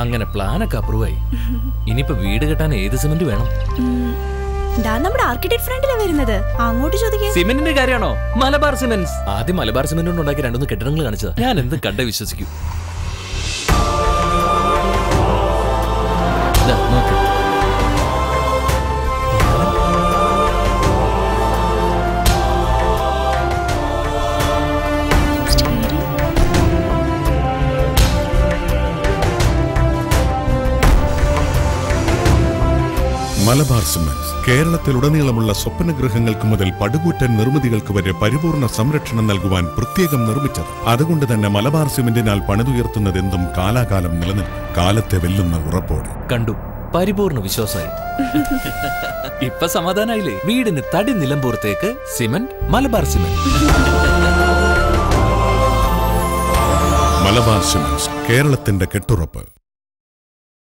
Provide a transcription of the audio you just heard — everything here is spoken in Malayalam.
അങ്ങനെ പ്ലാനൊക്കെ അപ്രൂവ് ആയി. ഇനിയിപ്പോ വീട് കെട്ടാൻ ഏത് സിമന്റ് വേണം? നമ്മുടെ ആർക്കിടെക്ട് ഫ്രണ്ടിലാ വരുന്നത്, അങ്ങോട്ട് ചോദിക്കാം. സിമന്റിന്റെ കാര്യമാണോ? മലബാർ സിമന്റ്സ്. ആദ്യം മലബാർ സിമന്റ് കൊണ്ട് ഉണ്ടാക്കി 2-3 കെട്ടിടങ്ങൾ കാണിച്ചതാ. ഞാൻ എന്ത് കണ്ടേ വിശ്വസിക്കൂ. മലബാർ സിമന്റ്സ് കേരളത്തിലുടനീളമുള്ള സ്വപ്നഗൃഹങ്ങൾക്ക് മുതൽ പടുകൂറ്റൻ നിർമ്മിതികൾക്ക് വരെ പരിപൂർണ സംരക്ഷണം നൽകുവാൻ പ്രത്യേകം നിർമ്മിച്ചത്. അതുകൊണ്ട് തന്നെ മലബാർ സിമന്റിനാൽ പണിതുയർത്തുന്നതെന്തും കാലാകാലം നിലനിൽക്കും, കാലത്തെ വെല്ലുന്ന ഉറപ്പോടെ. കണ്ടു, പരിപൂർണ വിശ്വാസമായി. ഇപ്പൊ സമാധാനായില്ലേ? വീടിന് തടി നിലമ്പൂർത്തേക്ക് cement Malabar cement. Malabar cements, കേരളത്തിന്റെ കെട്ടുറപ്പ്.